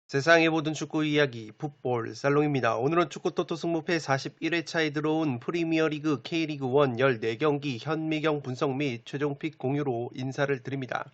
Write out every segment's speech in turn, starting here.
세상의 모든 축구 이야기 풋볼 살롱입니다. 오늘은 축구토토 승무패 41회차에 들어온 프리미어리그 K리그 1 14경기 현미경 분석 및 최종픽 공유로 인사를 드립니다.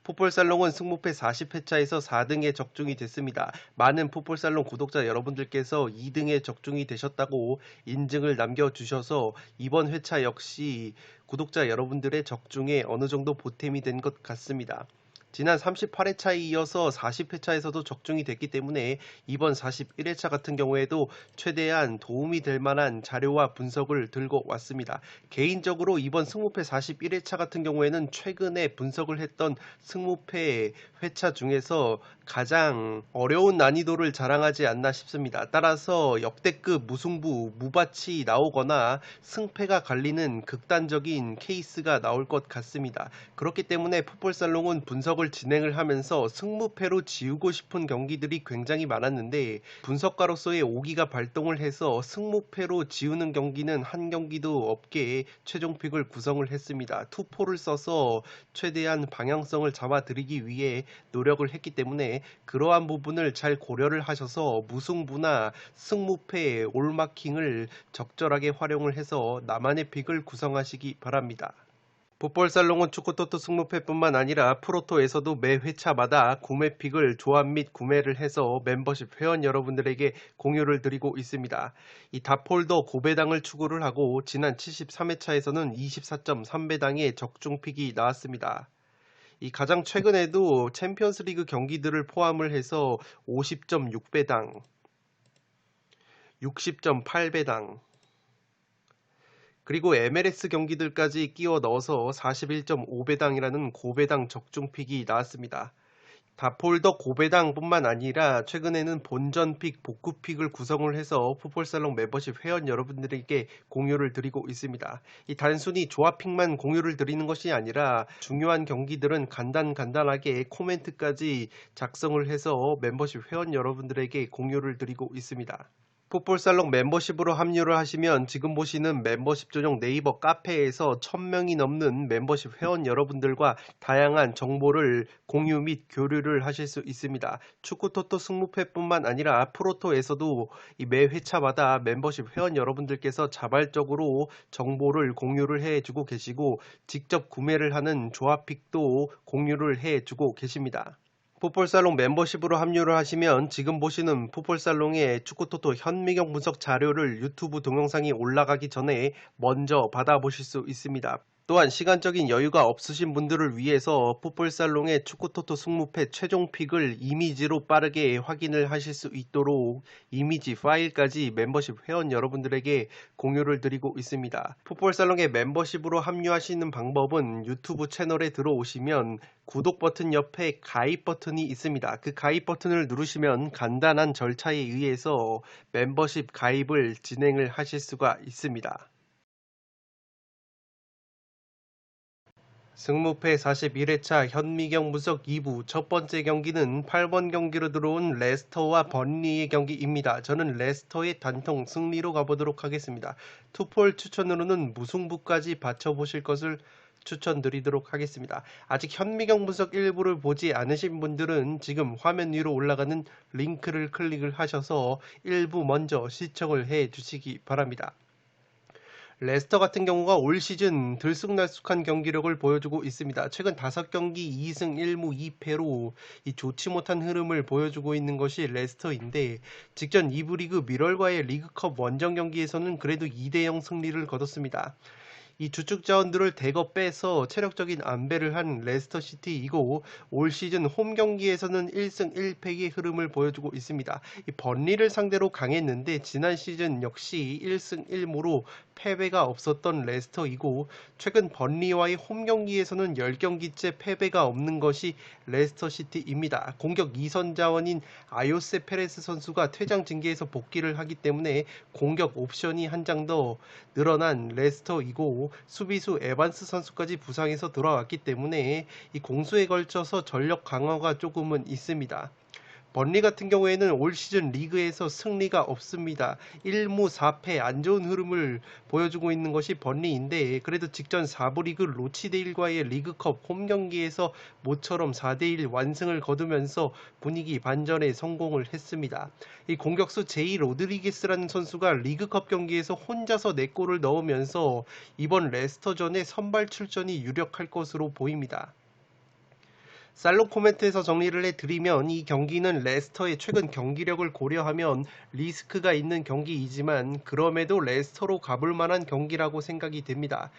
풋볼 살롱은 승무패 40회차에서 4등에 적중이 됐습니다. 많은 풋볼 살롱 구독자 여러분들께서 2등에 적중이 되셨다고 인증을 남겨주셔서 이번 회차 역시 구독자 여러분들의 적중에 어느 정도 보탬이 된 것 같습니다. 지난 38회차에 이어서 40회차에서도 적중이 됐기 때문에 이번 41회차 같은 경우에도 최대한 도움이 될 만한 자료와 분석을 들고 왔습니다. 개인적으로 이번 승무패 41회차 같은 경우에는 최근에 분석을 했던 승무패 회차 중에서 가장 어려운 난이도를 자랑하지 않나 싶습니다. 따라서 역대급 무승부, 무밭이 나오거나 승패가 갈리는 극단적인 케이스가 나올 것 같습니다. 그렇기 때문에 풋볼살롱은 분석을 진행을 하면서 승무패로 지우고 싶은 경기들이 굉장히 많았는데 분석가로서의 오기가 발동을 해서 승무패로 지우는 경기는 한 경기도 없게 최종픽을 구성을 했습니다. 투포를 써서 최대한 방향성을 잡아드리기 위해 노력을 했기 때문에 그러한 부분을 잘 고려를 하셔서 무승부나 승무패 올마킹을 적절하게 활용을 해서 나만의 픽을 구성하시기 바랍니다. 풋볼살롱은 축구토토 승무패뿐만 아니라 프로토에서도 매 회차마다 구매픽을 조합 및 구매를 해서 멤버십 회원 여러분들에게 공유를 드리고 있습니다. 이 다폴더 고배당을 추구를 하고 지난 73회차에서는 24.3배당의 적중픽이 나왔습니다. 이 가장 최근에도 챔피언스리그 경기들을 포함을 해서 50.6배당, 60.8배당, 그리고 MLS 경기들까지 끼워 넣어서 41.5배당이라는 고배당 적중픽이 나왔습니다. 다폴더 고배당뿐만 아니라 최근에는 본전픽, 복구픽을 구성을 해서 풋볼살롱 멤버십 회원 여러분들에게 공유를 드리고 있습니다. 이 단순히 조합픽만 공유를 드리는 것이 아니라 중요한 경기들은 간단하게 코멘트까지 작성을 해서 멤버십 회원 여러분들에게 공유를 드리고 있습니다. 풋볼살롱 멤버십으로 합류를 하시면 지금 보시는 멤버십 전용 네이버 카페에서 1000명이 넘는 멤버십 회원 여러분들과 다양한 정보를 공유 및 교류를 하실 수 있습니다. 축구토토 승무패뿐만 아니라 프로토에서도 이 매 회차마다 멤버십 회원 여러분들께서 자발적으로 정보를 공유를 해주고 계시고 직접 구매를 하는 조합픽도 공유를 해주고 계십니다. 풋볼살롱 멤버십으로 합류를 하시면 지금 보시는 풋볼살롱의 축구토토 현미경 분석 자료를 유튜브 동영상이 올라가기 전에 먼저 받아보실 수 있습니다. 또한 시간적인 여유가 없으신 분들을 위해서 풋볼살롱의 축구토토 승무패 최종픽을 이미지로 빠르게 확인을 하실 수 있도록 이미지 파일까지 멤버십 회원 여러분들에게 공유를 드리고 있습니다. 풋볼살롱의 멤버십으로 합류하시는 방법은 유튜브 채널에 들어오시면 구독 버튼 옆에 가입 버튼이 있습니다. 그 가입 버튼을 누르시면 간단한 절차에 의해서 멤버십 가입을 진행을 하실 수가 있습니다. 승무패 41회차 현미경 분석 2부 첫 번째 경기는 8번 경기로 들어온 레스터와 번리의 경기입니다. 저는 레스터의 단통 승리로 가보도록 하겠습니다. 투폴 추천으로는 무승부까지 받쳐보실 것을 추천드리도록 하겠습니다. 아직 현미경 분석 일부를 보지 않으신 분들은 지금 화면 위로 올라가는 링크를 클릭을 하셔서 일부 먼저 시청을 해 주시기 바랍니다. 레스터 같은 경우가 올 시즌 들쑥날쑥한 경기력을 보여주고 있습니다. 최근 5경기 2승 1무 2패로 이 좋지 못한 흐름을 보여주고 있는 것이 레스터인데 직전 2부 리그 미럴과의 리그컵 원정 경기에서는 그래도 2대0 승리를 거뒀습니다. 이 주축 자원들을 대거 빼서 체력적인 안배를 한 레스터시티이고 올 시즌 홈 경기에서는 1승 1패의 흐름을 보여주고 있습니다. 이 번리를 상대로 강했는데 지난 시즌 역시 1승 1무로 패배가 없었던 레스터이고 최근 번리와의 홈 경기에서는 10경기째 패배가 없는 것이 레스터시티입니다. 공격 2선 자원인 아요세 페레스 선수가 퇴장 징계에서 복귀를 하기 때문에 공격 옵션이 한 장 더 늘어난 레스터이고 있고 수비수 에반스 선수까지 부상해서 돌아왔기 때문에 이 공수에 걸쳐서 전력 강화가 조금은 있습니다. 번리 같은 경우에는 올 시즌 리그에서 승리가 없습니다. 1무 4패 안 좋은 흐름을 보여주고 있는 것이 번리인데 그래도 직전 4부 리그 로치데일과의 리그컵 홈 경기에서 모처럼 4대1 완승을 거두면서 분위기 반전에 성공을 했습니다. 이 공격수 제이 로드리게스라는 선수가 리그컵 경기에서 혼자서 4골을 넣으면서 이번 레스터전에 선발 출전이 유력할 것으로 보입니다. 살롱 코멘트에서 정리를 해드리면 이 경기는 레스터의 최근 경기력을 고려하면 리스크가 있는 경기이지만 그럼에도 레스터로 가볼 만한 경기라고 생각이 됩니다.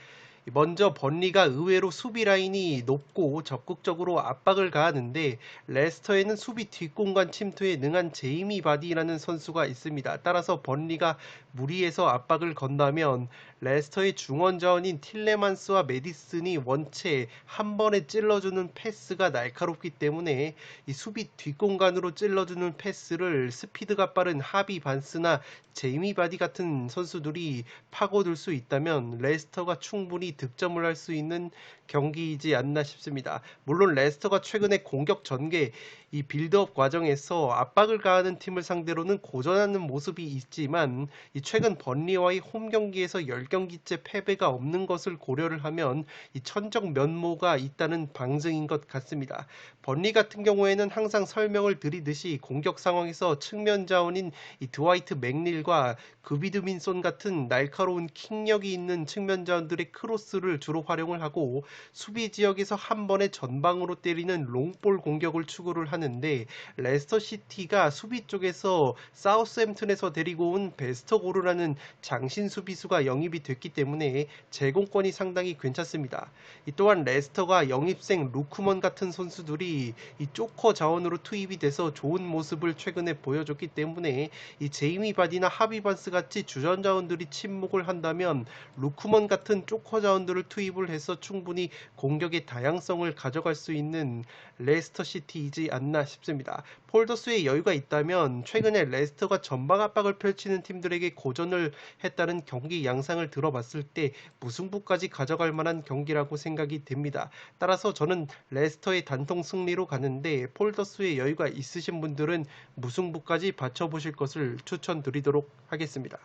먼저 번리가 의외로 수비 라인이 높고 적극적으로 압박을 가하는데 레스터에는 수비 뒷공간 침투에 능한 제이미 바디라는 선수가 있습니다. 따라서 번리가 무리해서 압박을 건다면 레스터의 중원 자원인 틸레만스와 메디슨이 원체 한 번에 찔러주는 패스가 날카롭기 때문에 이 수비 뒷공간으로 찔러주는 패스를 스피드가 빠른 하비 반스나 제이미 바디 같은 선수들이 파고들 수 있다면 레스터가 충분히 득점을 할 수 있는 경기이지 않나 싶습니다. 물론 레스터가 최근에 공격 전개 이 빌드업 과정에서 압박을 가하는 팀을 상대로는 고전하는 모습이 있지만 이 최근 번리와의 홈 경기에서 10경기째 패배가 없는 것을 고려를 하면 이 천적 면모가 있다는 방증인 것 같습니다. 번리 같은 경우에는 항상 설명을 드리듯이 공격 상황에서 측면 자원인 이 드와이트 맥닐과 그비드민손 같은 날카로운 킥력이 있는 측면 자원들의 크로스를 주로 활용을 하고 수비 지역에서 한 번에 전방으로 때리는 롱볼 공격을 추구를 하는데 레스터 시티가 수비 쪽에서 사우스햄튼에서 데리고 온 베스터고르라는 장신 수비수가 영입이 됐기 때문에 제공권이 상당히 괜찮습니다. 또한 레스터가 영입생 루크먼 같은 선수들이 이 조커 자원으로 투입이 돼서 좋은 모습을 최근에 보여줬기 때문에 이 제이미 바디나 하비 반스 같이 주전 자원들이 침묵을 한다면 루크먼 같은 조커 자원들을 투입을 해서 충분히 공격의 다양성을 가져갈 수 있는 레스터 시티이지 않나 싶습니다. 폴더스의 여유가 있다면 최근에 레스터가 전방 압박을 펼치는 팀들에게 고전을 했다는 경기 양상을 들어봤을 때 무승부까지 가져갈 만한 경기라고 생각이 됩니다. 따라서 저는 레스터의 단통 승리로 가는데 폴더스의 여유가 있으신 분들은 무승부까지 받쳐보실 것을 추천드리도록 하겠습니다.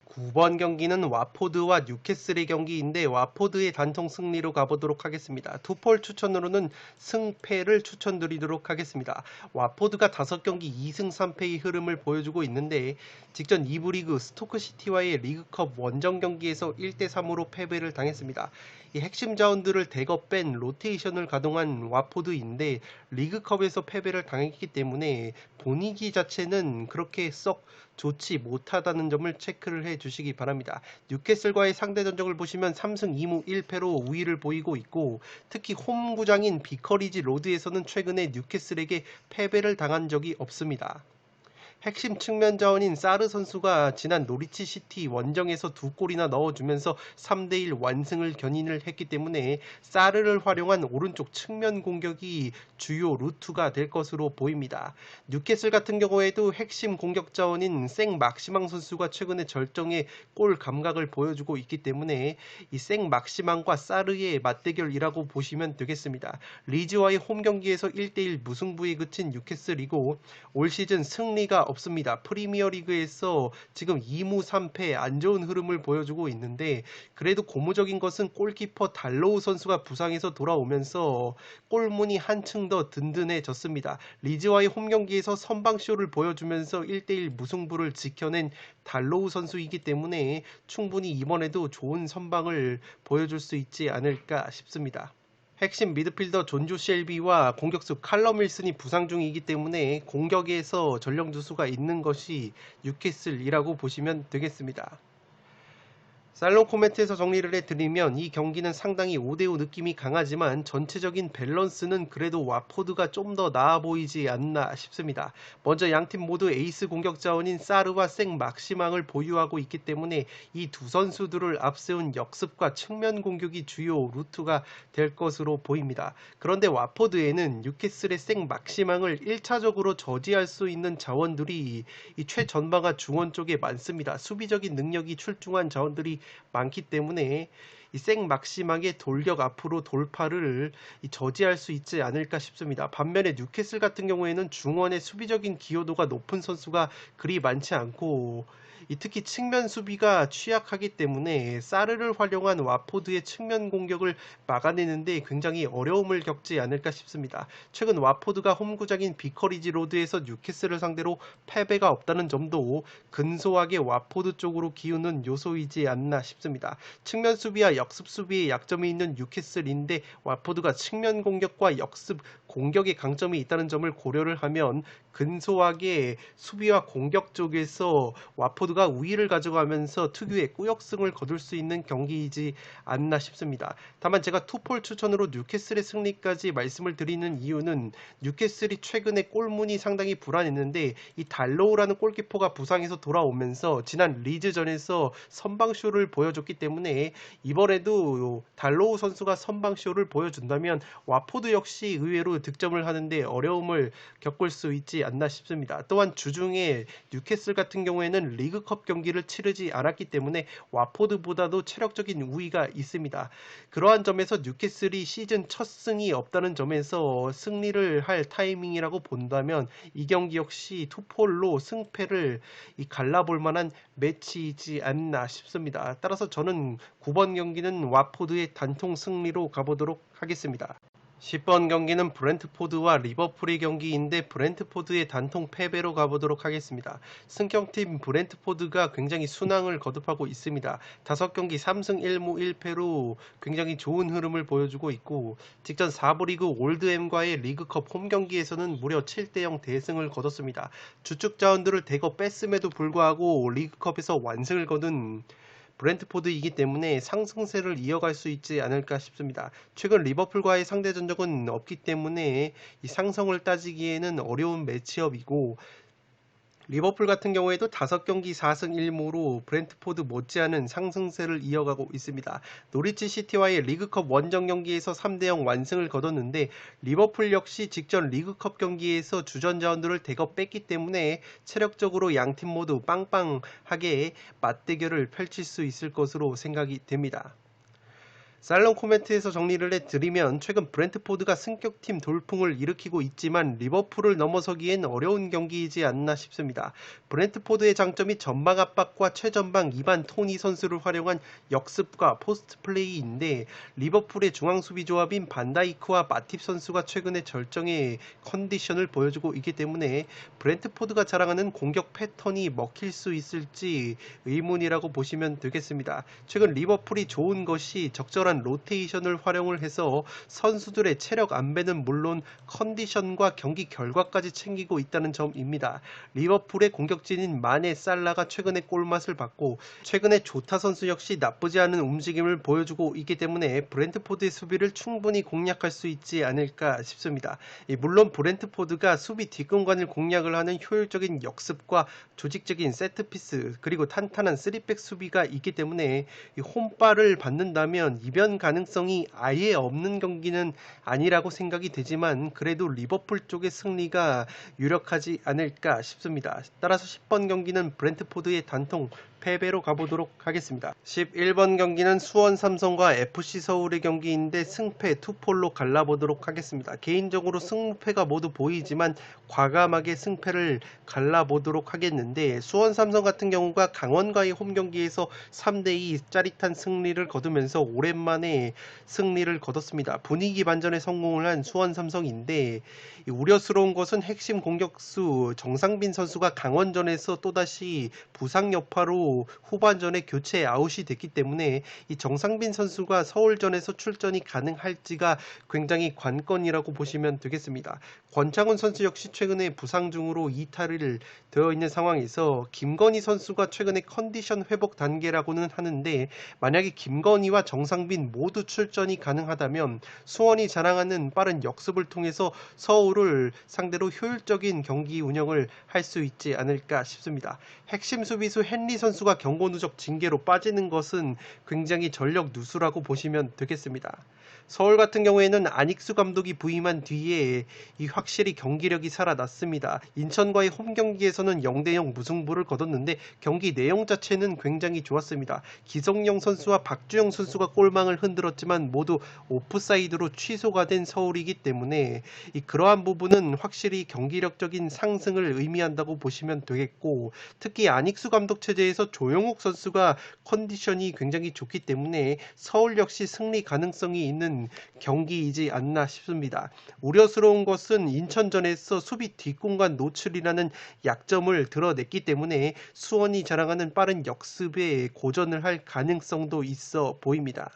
9번 경기는 와포드와 뉴캐슬의 경기인데 와포드의 단통 승리로 가보도록 하겠습니다. 투폴 추천으로는 승패를 추천드리도록 하겠습니다. 와포드가 5경기 2승 3패의 흐름을 보여주고 있는데 직전 2부 리그 스토크시티와의 리그컵 원정 경기에서 1대3으로 패배를 당했습니다. 이 핵심 자원들을 대거 뺀 로테이션을 가동한 와포드인데 리그컵에서 패배를 당했기 때문에 분위기 자체는 그렇게 썩 좋지 못하다는 점을 체크를 해 주시기 바랍니다. 뉴캐슬과의 상대 전적을 보시면 3승 2무 1패로 우위를 보이고 있고 특히 홈구장인 비커리지 로드에서는 최근에 뉴캐슬에게 패배를 당한 적이 없습니다. 핵심 측면 자원인 사르 선수가 지난 노리치 시티 원정에서 2골이나 넣어주면서 3대1 완승을 견인을 했기 때문에 사르를 활용한 오른쪽 측면 공격이 주요 루트가 될 것으로 보입니다. 뉴캐슬 같은 경우에도 핵심 공격 자원인 생 막시망 선수가 최근에 절정의 골 감각을 보여주고 있기 때문에 이 생 막시망과 사르의 맞대결이라고 보시면 되겠습니다. 리즈와의 홈 경기에서 1대1 무승부에 그친 뉴캐슬이고 올 시즌 승리가 없습니다. 프리미어리그에서 지금 2무 3패 안 좋은 흐름을 보여주고 있는데 그래도 고무적인 것은 골키퍼 달로우 선수가 부상해서 돌아오면서 골문이 한층 더 든든해졌습니다. 리즈와의 홈 경기에서 선방쇼를 보여주면서 1대1 무승부를 지켜낸 달로우 선수이기 때문에 충분히 이번에도 좋은 선방을 보여줄 수 있지 않을까 싶습니다. 핵심 미드필더 존조 쉘비와 공격수 칼럼 윌슨이 부상 중이기 때문에 공격에서 전력 누수가 있는 것이 뉴캐슬이라고 보시면 되겠습니다. 살롱 코멘트에서 정리를 해드리면 이 경기는 상당히 5대5 느낌이 강하지만 전체적인 밸런스는 그래도 와포드가 좀 더 나아 보이지 않나 싶습니다. 먼저 양팀 모두 에이스 공격 자원인 사르와 생 막시망을 보유하고 있기 때문에 이 두 선수들을 앞세운 역습과 측면 공격이 주요 루트가 될 것으로 보입니다. 그런데 와포드에는 뉴캐슬의 생 막시망을 1차적으로 저지할 수 있는 자원들이 이 최전방과 중원 쪽에 많습니다. 수비적인 능력이 출중한 자원들이 많기 때문에 이 생막심하게 돌격 앞으로 돌파를 저지할 수 있지 않을까 싶습니다. 반면에 뉴캐슬 같은 경우에는 중원의 수비적인 기여도가 높은 선수가 그리 많지 않고 특히 측면 수비가 취약하기 때문에 사르를 활용한 와포드의 측면 공격을 막아내는데 굉장히 어려움을 겪지 않을까 싶습니다. 최근 와포드가 홈구장인 비커리지 로드에서 뉴캐슬을 상대로 패배가 없다는 점도 근소하게 와포드 쪽으로 기우는 요소이지 않나 싶습니다. 측면 수비와 역습 수비에 약점이 있는 뉴캐슬인데 와포드가 측면 공격과 역습 공격의 강점이 있다는 점을 고려를 하면 근소하게 수비와 공격 쪽에서 와포드가 우위를 가져가면서 특유의 꾸역승을 거둘 수 있는 경기이지 않나 싶습니다. 다만 제가 투폴 추천으로 뉴캐슬의 승리까지 말씀을 드리는 이유는 뉴캐슬이 최근에 골문이 상당히 불안했는데 이 달로우라는 골키퍼가 부상에서 돌아오면서 지난 리즈전에서 선방쇼를 보여줬기 때문에 이번에도 달로우 선수가 선방쇼를 보여준다면 와포드 역시 의외로 득점을 하는데 어려움을 겪을 수 있지 않나 싶습니다. 또한 주중에 뉴캐슬 같은 경우에는 리그컵 경기를 치르지 않았기 때문에 와포드보다도 체력적인 우위가 있습니다. 그러한 점에서 뉴캐슬이 시즌 첫 승이 없다는 점에서 승리를 할 타이밍이라고 본다면 이 경기 역시 투폴로 승패를 갈라볼 만한 매치이지 않나 싶습니다. 따라서 저는 9번 경기는 와포드의 단통 승리로 가보도록 하겠습니다. 10번 경기는 브렌트포드와 리버풀의 경기인데 브렌트포드의 단통 패배로 가보도록 하겠습니다. 승격팀 브렌트포드가 굉장히 순항을 거듭하고 있습니다. 5경기 3승 1무 1패로 굉장히 좋은 흐름을 보여주고 있고 직전 4부 리그 올드햄과의 리그컵 홈경기에서는 무려 7대0 대승을 거뒀습니다. 주축 자원들을 대거 뺐음에도 불구하고 리그컵에서 완승을 거둔 브렌트포드이기 때문에 상승세를 이어갈 수 있지 않을까 싶습니다. 최근 리버풀과의 상대 전적은 없기 때문에 이 상성을 따지기에는 어려운 매치업이고 리버풀 같은 경우에도 5경기 4승 1무로 브렌트포드 못지않은 상승세를 이어가고 있습니다. 노리치 시티와의 리그컵 원정 경기에서 3대0 완승을 거뒀는데 리버풀 역시 직전 리그컵 경기에서 주전 자원들을 대거 뺐기 때문에 체력적으로 양팀 모두 빵빵하게 맞대결을 펼칠 수 있을 것으로 생각이 됩니다. 살롱 코멘트에서 정리를 해드리면 최근 브렌트포드가 승격팀 돌풍을 일으키고 있지만 리버풀을 넘어서기엔 어려운 경기이지 않나 싶습니다. 브렌트포드의 장점이 전방 압박과 최전방 2반 토니 선수를 활용한 역습과 포스트 플레이인데 리버풀의 중앙 수비 조합인 반다이크와 마팁 선수가 최근에 절정의 컨디션을 보여주고 있기 때문에 브렌트포드가 자랑하는 공격 패턴이 먹힐 수 있을지 의문이라고 보시면 되겠습니다. 최근 리버풀이 좋은 것이 적절한 로테이션을 활용을 해서 선수들의 체력 안배는 물론 컨디션과 경기 결과까지 챙기고 있다는 점입니다. 리버풀의 공격진인 마네, 살라가 최근에 골맛을 봤고 최근에 조타 선수 역시 나쁘지 않은 움직임을 보여주고 있기 때문에 브렌트포드의 수비를 충분히 공략할 수 있지 않을까 싶습니다. 물론 브렌트포드가 수비 뒷공간을 공략을 하는 효율적인 역습과 조직적인 세트피스 그리고 탄탄한 3백 수비가 있기 때문에 홈발을 받는다면 이변 가능성이 아예 없는 경기는 아니라고 생각이 되지만 그래도 리버풀 쪽의 승리가 유력하지 않을까 싶습니다. 따라서 10번 경기는 브렌트포드의 단통 패배로 가보도록 하겠습니다. 11번 경기는 수원 삼성과 FC 서울의 경기인데 승패 투폴로 갈라보도록 하겠습니다. 개인적으로 승패가 모두 보이지만 과감하게 승패를 갈라보도록 하겠는데 수원 삼성 같은 경우가 강원과의 홈경기에서 3대2 짜릿한 승리를 거두면서 오랜만에 승리를 거뒀습니다. 분위기 반전에 성공을 한 수원 삼성인데 우려스러운 것은 핵심 공격수 정상빈 선수가 강원전에서 또다시 부상 여파로 후반전에 교체 아웃이 됐기 때문에 이 정상빈 선수가 서울전에서 출전이 가능할지가 굉장히 관건이라고 보시면 되겠습니다. 권창훈 선수 역시 최근에 부상 중으로 이탈을 되어 있는 상황에서 김건희 선수가 최근에 컨디션 회복 단계라고는 하는데 만약에 김건희와 정상빈 모두 출전이 가능하다면 수원이 자랑하는 빠른 역습을 통해서 서울을 상대로 효율적인 경기 운영을 할 수 있지 않을까 싶습니다. 핵심 수비수 헨리 선수가 경고 누적 징계로 빠지는 것은 굉장히 전력 누수라고 보시면 되겠습니다. 서울 같은 경우에는 안익수 감독이 부임한 뒤에 확실히 경기력이 살아났습니다. 인천과의 홈 경기에서는 0대0 무승부를 거뒀는데 경기 내용 자체는 굉장히 좋았습니다. 기성용 선수와 박주영 선수가 골망을 흔들었지만 모두 오프사이드로 취소가 된 서울이기 때문에 그러한 부분은 확실히 경기력적인 상승을 의미한다고 보시면 되겠고, 특히 안익수 감독 체제에서 조영욱 선수가 컨디션이 굉장히 좋기 때문에 서울 역시 승리 가능성이 있는 경기이지 않나 싶습니다. 우려스러운 것은 인천전에서 수비 뒷공간 노출이라는 약점을 드러냈기 때문에 수원이 자랑하는 빠른 역습에 고전을 할 가능성도 있어 보입니다.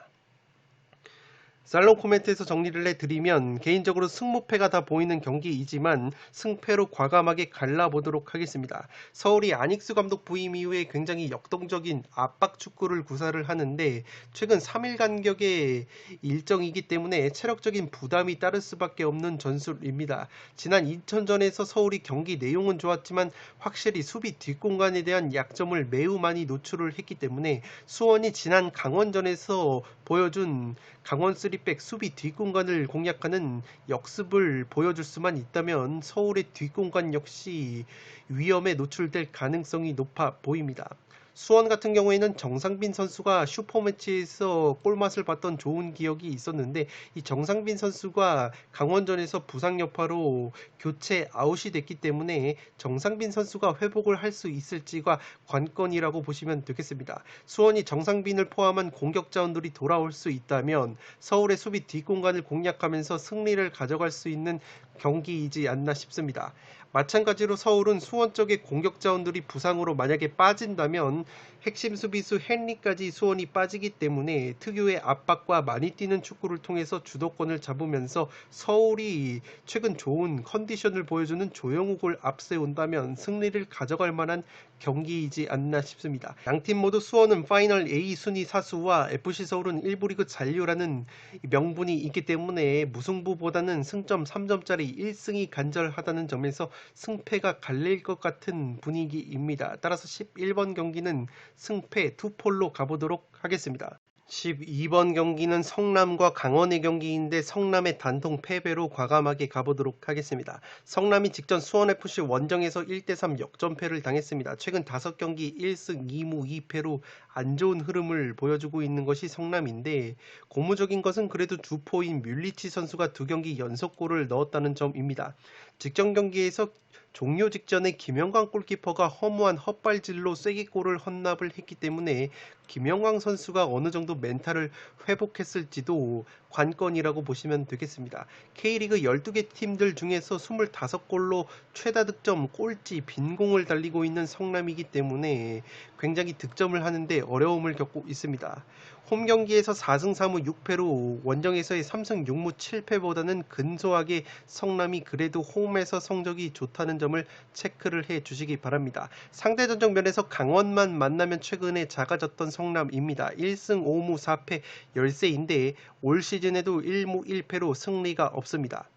살롱 코멘트에서 정리를 해드리면 개인적으로 승무패가 다 보이는 경기이지만 승패로 과감하게 갈라보도록 하겠습니다. 서울이 안익수 감독 부임 이후에 굉장히 역동적인 압박 축구를 구사를 하는데 최근 3일 간격의 일정이기 때문에 체력적인 부담이 따를 수밖에 없는 전술입니다. 지난 인천전에서 서울이 경기 내용은 좋았지만 확실히 수비 뒷공간에 대한 약점을 매우 많이 노출을 했기 때문에 수원이 지난 강원전에서 보여준 강원 3백 수비 뒷공간을 공략하는 역습을 보여줄 수만 있다면 서울의 뒷공간 역시 위험에 노출될 가능성이 높아 보입니다. 수원 같은 경우에는 정상빈 선수가 슈퍼매치에서 골맛을 봤던 좋은 기억이 있었는데 이 정상빈 선수가 강원전에서 부상 여파로 교체 아웃이 됐기 때문에 정상빈 선수가 회복을 할 수 있을지가 관건이라고 보시면 되겠습니다. 수원이 정상빈을 포함한 공격 자원들이 돌아올 수 있다면 서울의 수비 뒷공간을 공략하면서 승리를 가져갈 수 있는 경기이지 않나 싶습니다. 마찬가지로 서울은 수원 쪽의 공격 자원들이 부상으로 만약에 빠진다면 핵심 수비수 헨리까지 수원이 빠지기 때문에 특유의 압박과 많이 뛰는 축구를 통해서 주도권을 잡으면서 서울이 최근 좋은 컨디션을 보여주는 조영욱을 앞세운다면 승리를 가져갈 만한 경기이지 않나 싶습니다. 양팀 모두 수원은 파이널 A 순위 사수와 FC 서울은 1부 리그 잔류라는 명분이 있기 때문에 무승부보다는 승점 3점짜리 1승이 간절하다는 점에서 승패가 갈릴 것 같은 분위기입니다. 따라서 11번 경기는 승패 투폴로 가보도록 하겠습니다. 12번 경기는 성남과 강원의 경기인데 성남의 단통 패배로 과감하게 가보도록 하겠습니다. 성남이 직전 수원FC 원정에서 1대3 역전패를 당했습니다. 최근 5경기 1승 2무 2패로 안 좋은 흐름을 보여주고 있는 것이 성남인데 고무적인 것은 그래도 주포인 뮬리치 선수가 2경기 연속골을 넣었다는 점입니다. 직전 경기에서 종료 직전에 김영광 골키퍼가 허무한 헛발질로 쐐기골을 헌납을 했기 때문에 김영광 선수가 어느 정도 멘탈을 회복했을지도 관건이라고 보시면 되겠습니다. K리그 12개 팀들 중에서 25골로 최다 득점, 꼴찌, 빈공을 달리고 있는 성남이기 때문에 굉장히 득점을 하는데 어려움을 겪고 있습니다. 홈 경기에서 4승 3무 6패로 원정에서의 3승 6무 7패보다는 근소하게 성남이 그래도 홈에서 성적이 좋다는 점을 체크를 해 주시기 바랍니다. 상대전적 면에서 강원만 만나면 최근에 작아졌던 성남입니다. 1승 5무 4패 열세인데 올 시즌에도 1무 1패로 승리가 없습니다.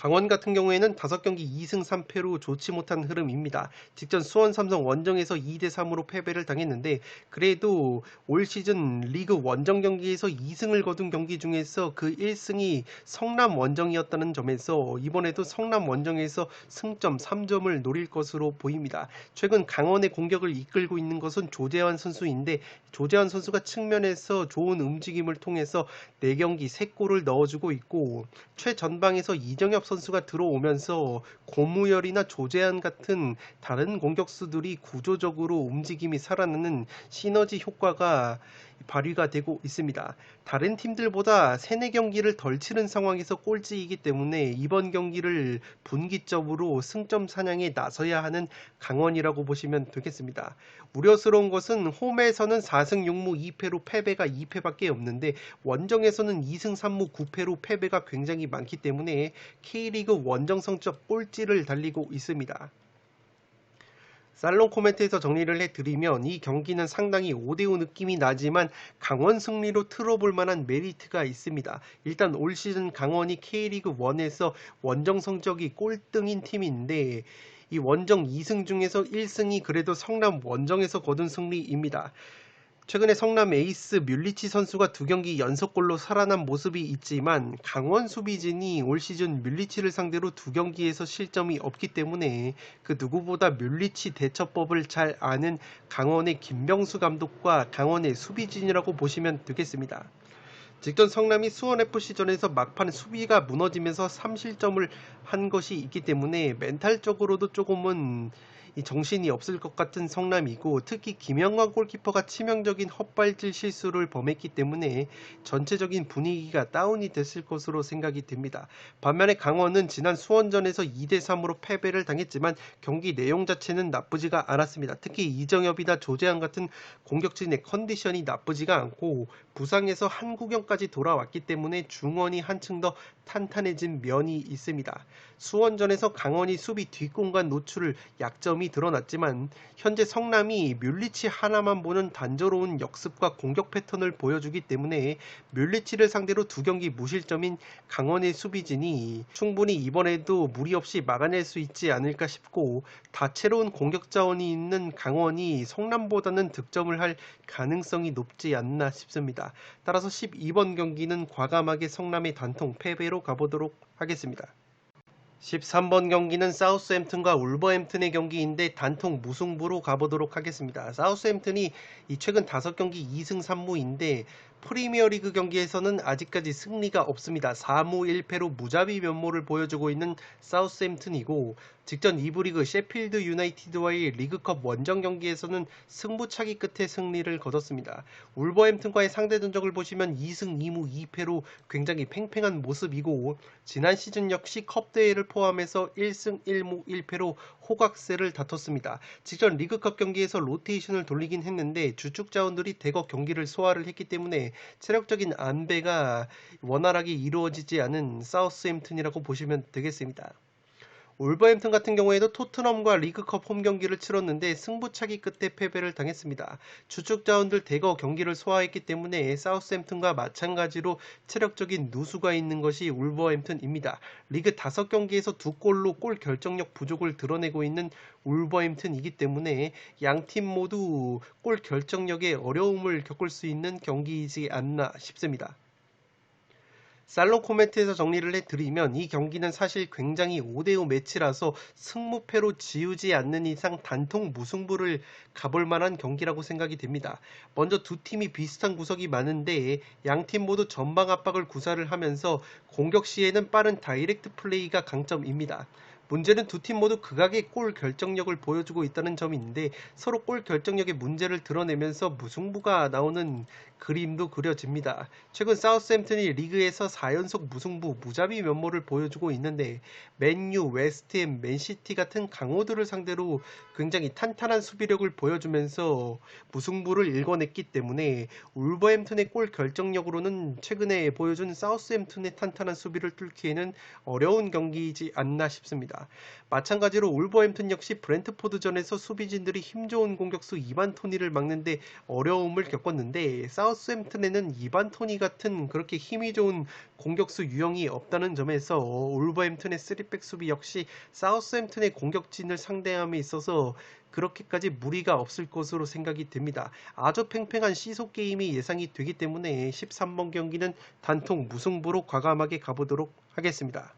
강원 같은 경우에는 5경기 2승 3패로 좋지 못한 흐름입니다. 직전 수원 삼성 원정에서 2대3으로 패배를 당했는데 그래도 올 시즌 리그 원정 경기에서 2승을 거둔 경기 중에서 그 1승이 성남 원정이었다는 점에서 이번에도 성남 원정에서 승점 3점을 노릴 것으로 보입니다. 최근 강원의 공격을 이끌고 있는 것은 조재환 선수인데 조재환 선수가 측면에서 좋은 움직임을 통해서 4경기 3골을 넣어주고 있고 최전방에서 이정엽 선수가 들어오면서 고무열이나 조재환 같은 다른 공격수들이 구조적으로 움직임이 살아나는 시너지 효과가 발휘가 되고 있습니다. 다른 팀들보다 3-4경기를 덜 치른 상황에서 꼴찌이기 때문에 이번 경기를 분기점으로 승점 사냥에 나서야 하는 강원이라고 보시면 되겠습니다. 우려스러운 것은 홈에서는 4승 6무 2패로 패배가 2패밖에 없는데 원정에서는 2승 3무 9패로 패배가 굉장히 많기 때문에 K리그 원정 성적 꼴찌를 달리고 있습니다. 살롱 코멘트에서 정리를 해드리면 이 경기는 상당히 5대5 느낌이 나지만 강원 승리로 틀어볼 만한 메리트가 있습니다. 일단 올 시즌 강원이 K리그 1에서 원정 성적이 꼴등인 팀인데 이 원정 2승 중에서 1승이 그래도 성남 원정에서 거둔 승리입니다. 최근에 성남 에이스 뮬리치 선수가 2경기 연속골로 살아난 모습이 있지만 강원 수비진이 올 시즌 뮬리치를 상대로 2경기에서 실점이 없기 때문에 그 누구보다 뮬리치 대처법을 잘 아는 강원의 김병수 감독과 강원의 수비진이라고 보시면 되겠습니다. 직전 성남이 수원FC전에서 막판 수비가 무너지면서 3실점을 한 것이 있기 때문에 멘탈적으로도 조금은 이 정신이 없을 것 같은 성남이고, 특히 김영환 골키퍼가 치명적인 헛발질 실수를 범했기 때문에 전체적인 분위기가 다운이 됐을 것으로 생각이 됩니다. 반면에 강원은 지난 수원전에서 2대3으로 패배를 당했지만 경기 내용 자체는 나쁘지가 않았습니다. 특히 이정엽이나 조재환 같은 공격진의 컨디션이 나쁘지가 않고 부상에서 한국영까지 돌아왔기 때문에 중원이 한층 더 탄탄해진 면이 있습니다. 수원전에서 강원이 수비 뒷공간 노출을 약점이 드러났지만 현재 성남이 뮬리치 하나만 보는 단조로운 역습과 공격 패턴을 보여주기 때문에 뮬리치를 상대로 2경기 무실점인 강원의 수비진이 충분히 이번에도 무리 없이 막아낼 수 있지 않을까 싶고, 다채로운 공격 자원이 있는 강원이 성남보다는 득점을 할 가능성이 높지 않나 싶습니다. 따라서 12번 경기는 과감하게 성남의 단통 패배로 가보도록 하겠습니다. 13번 경기는 사우스햄튼과 울버햄튼의 경기인데 단통 무승부로 가보도록 하겠습니다. 사우스햄튼이 최근 5경기 2승 3무인데 프리미어리그 경기에서는 아직까지 승리가 없습니다. 4무 1패로 무자비 면모를 보여주고 있는 사우스햄튼이고, 직전 2부 리그 셰필드 유나이티드와의 리그컵 원정 경기에서는 승부차기 끝에 승리를 거뒀습니다. 울버햄튼과의 상대 전적을 보시면 2승 2무 2패로 굉장히 팽팽한 모습이고, 지난 시즌 역시 컵 대회를 포함해서 1승 1무 1패로 호각세를 다퉜습니다. 직전 리그컵 경기에서 로테이션을 돌리긴 했는데 주축 자원들이 대거 경기를 소화를 했기 때문에 체력적인 안배가 원활하게 이루어지지 않은 사우스햄튼이라고 보시면 되겠습니다. 울버햄튼 같은 경우에도 토트넘과 리그컵 홈 경기를 치렀는데 승부차기 끝에 패배를 당했습니다. 주축 자원들 대거 경기를 소화했기 때문에 사우스햄튼과 마찬가지로 체력적인 누수가 있는 것이 울버햄튼입니다. 리그 5경기에서 2골로 골 결정력 부족을 드러내고 있는 울버햄튼이기 때문에 양팀 모두 골 결정력에 어려움을 겪을 수 있는 경기이지 않나 싶습니다. 살롱 코멘트에서 정리를 해드리면 이 경기는 사실 굉장히 5대5 매치라서 승무패로 지우지 않는 이상 단통 무승부를 가볼 만한 경기라고 생각이 됩니다. 먼저 두 팀이 비슷한 구석이 많은데 양팀 모두 전방 압박을 구사를 하면서 공격 시에는 빠른 다이렉트 플레이가 강점입니다. 문제는 두 팀 모두 극악의 골 결정력을 보여주고 있다는 점인데 서로 골 결정력의 문제를 드러내면서 무승부가 나오는 그림도 그려집니다. 최근 사우스햄튼이 리그에서 4연속 무승부 무자비 면모를 보여주고 있는데 맨유, 웨스트햄, 맨시티 같은 강호들을 상대로 굉장히 탄탄한 수비력을 보여주면서 무승부를 일궈냈기 때문에 울버햄튼의 골 결정력으로는 최근에 보여준 사우스햄튼의 탄탄한 수비를 뚫기에는 어려운 경기이지 않나 싶습니다. 마찬가지로 울버햄튼 역시 브렌트포드전에서 수비진들이 힘 좋은 공격수 이반 토니를 막는데 어려움을 겪었는데 사우스햄튼에는 이반 토니 같은 그렇게 힘이 좋은 공격수 유형이 없다는 점에서 울버햄튼의 3백 수비 역시 사우스햄튼의 공격진을 상대함에 있어서 그렇게까지 무리가 없을 것으로 생각이 됩니다. 아주 팽팽한 시속 게임이 예상이 되기 때문에 13번 경기는 단통 무승부로 과감하게 가보도록 하겠습니다.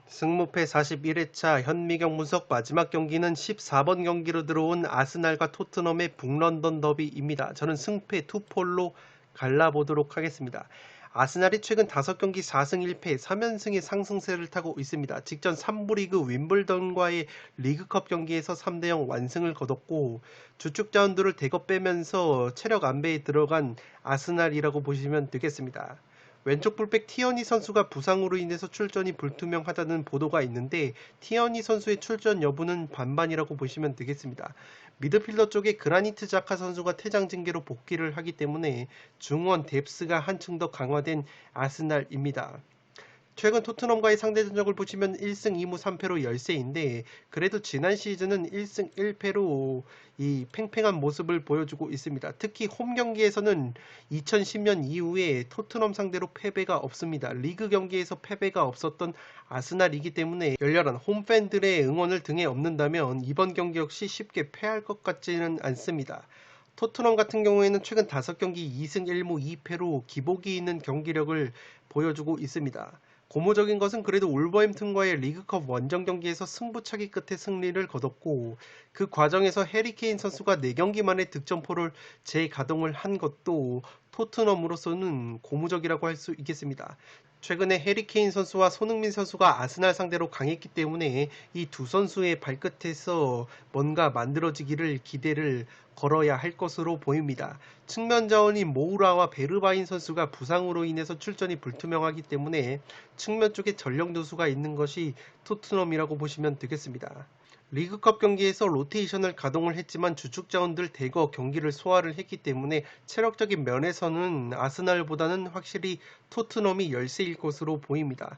승무패 41회차 현미경 분석 마지막 경기는 14번 경기로 들어온 아스날과 토트넘의 북런던 더비입니다. 저는 승패 2폴로 갈라보도록 하겠습니다. 아스날이 최근 5경기 4승 1패 3연승의 상승세를 타고 있습니다. 직전 3부 리그 윈블던과의 리그컵 경기에서 3대0 완승을 거뒀고 주축 자원들을 대거 빼면서 체력 안배에 들어간 아스날이라고 보시면 되겠습니다. 왼쪽 풀백 티어니 선수가 부상으로 인해서 출전이 불투명하다는 보도가 있는데 티어니 선수의 출전 여부는 반반이라고 보시면 되겠습니다. 미드필더 쪽에 그라니트 자카 선수가 퇴장 징계로 복귀를 하기 때문에 중원 뎁스가 한층 더 강화된 아스날입니다. 최근 토트넘과의 상대 전적을 보시면 1승 2무 3패로 열세인데 그래도 지난 시즌은 1승 1패로 이 팽팽한 모습을 보여주고 있습니다. 특히 홈 경기에서는 2010년 이후에 토트넘 상대로 패배가 없습니다. 리그 경기에서 패배가 없었던 아스날이기 때문에 열렬한 홈팬들의 응원을 등에 업는다면 이번 경기 역시 쉽게 패할 것 같지는 않습니다. 토트넘 같은 경우에는 최근 5경기 2승 1무 2패로 기복이 있는 경기력을 보여주고 있습니다. 고무적인 것은 그래도 울버햄튼과의 리그컵 원정 경기에서 승부차기 끝에 승리를 거뒀고, 그 과정에서 해리 케인 선수가 4경기 만에 득점포를 재가동을 한 것도 토트넘으로서는 고무적이라고 할 수 있겠습니다. 최근에 해리 케인 선수와 손흥민 선수가 아스날 상대로 강했기 때문에 이 두 선수의 발끝에서 뭔가 만들어지기를 기대를 걸어야 할 것으로 보입니다. 측면 자원인 모우라와 베르바인 선수가 부상으로 인해서 출전이 불투명하기 때문에 측면 쪽에 전력 누수가 있는 것이 토트넘이라고 보시면 되겠습니다. 리그컵 경기에서 로테이션을 가동을 했지만 주축 자원들 대거 경기를 소화를 했기 때문에 체력적인 면에서는 아스날보다는 확실히 토트넘이 열세일 것으로 보입니다.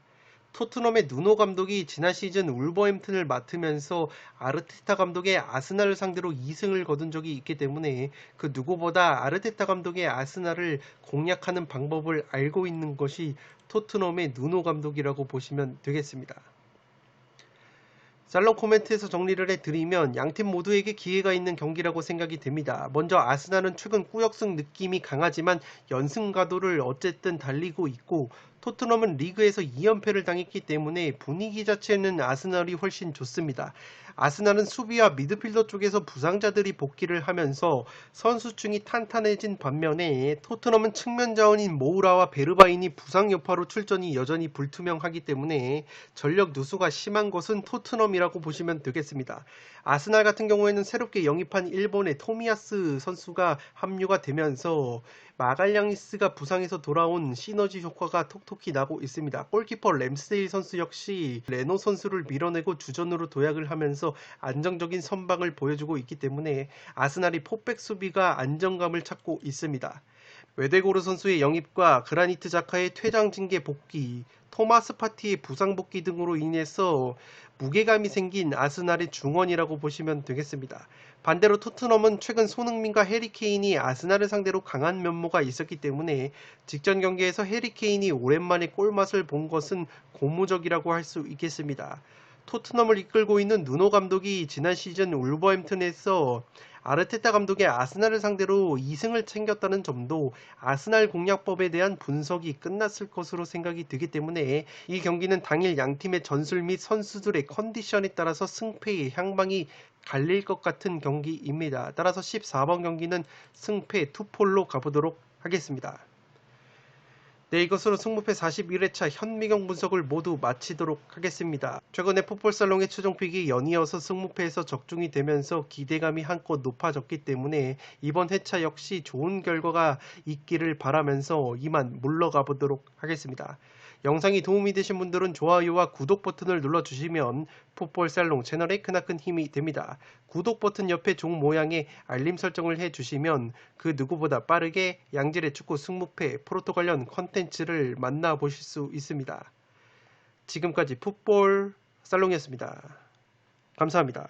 토트넘의 누노 감독이 지난 시즌 울버햄튼을 맡으면서 아르테타 감독의 아스날을 상대로 2승을 거둔 적이 있기 때문에 그 누구보다 아르테타 감독의 아스날을 공략하는 방법을 알고 있는 것이 토트넘의 누노 감독이라고 보시면 되겠습니다. 살롱 코멘트에서 정리를 해드리면 양팀 모두에게 기회가 있는 경기라고 생각이 됩니다. 먼저 아스날은 최근 꾸역승 느낌이 강하지만 연승 가도를 어쨌든 달리고 있고, 토트넘은 리그에서 2연패를 당했기 때문에 분위기 자체는 아스날이 훨씬 좋습니다. 아스날은 수비와 미드필더 쪽에서 부상자들이 복귀를 하면서 선수층이 탄탄해진 반면에 토트넘은 측면 자원인 모우라와 베르바인이 부상 여파로 출전이 여전히 불투명하기 때문에 전력 누수가 심한 것은 토트넘이라고 보시면 되겠습니다. 아스날 같은 경우에는 새롭게 영입한 일본의 토미야스 선수가 합류가 되면서 마갈량이스가 부상에서 돌아온 시너지 효과가 톡톡히 나고 있습니다. 골키퍼 램스데일 선수 역시 레노 선수를 밀어내고 주전으로 도약을 하면서 안정적인 선방을 보여주고 있기 때문에 아스날이 포백 수비가 안정감을 찾고 있습니다. 외데고르 선수의 영입과 그라니트 자카의 퇴장 징계 복귀, 토마스 파티의 부상 복귀 등으로 인해서 무게감이 생긴 아스날의 중원이라고 보시면 되겠습니다. 반대로 토트넘은 최근 손흥민과 해리 케인이 아스날을 상대로 강한 면모가 있었기 때문에 직전 경기에서 해리 케인이 오랜만에 골맛을 본 것은 고무적이라고 할 수 있겠습니다. 토트넘을 이끌고 있는 누노 감독이 지난 시즌 울버햄튼에서 아르테타 감독의 아스날을 상대로 2승을 챙겼다는 점도 아스날 공략법에 대한 분석이 끝났을 것으로 생각이 되기 때문에 이 경기는 당일 양팀의 전술 및 선수들의 컨디션에 따라서 승패의 향방이 갈릴 것 같은 경기입니다. 따라서 14번 경기는 승패 투폴로 가보도록 하겠습니다. 네, 이것으로 승무패 41회차 현미경 분석을 모두 마치도록 하겠습니다. 최근에 풋볼살롱의 최종픽이 연이어서 승무패에서 적중이 되면서 기대감이 한껏 높아졌기 때문에 이번 회차 역시 좋은 결과가 있기를 바라면서 이만 물러가 보도록 하겠습니다. 영상이 도움이 되신 분들은 좋아요와 구독 버튼을 눌러주시면 풋볼살롱 채널에 크나큰 힘이 됩니다. 구독 버튼 옆에 종 모양의 알림 설정을 해주시면 그 누구보다 빠르게 양질의 축구 승무패 프로토 관련 컨텐츠를 만나보실 수 있습니다. 지금까지 풋볼살롱이었습니다. 감사합니다.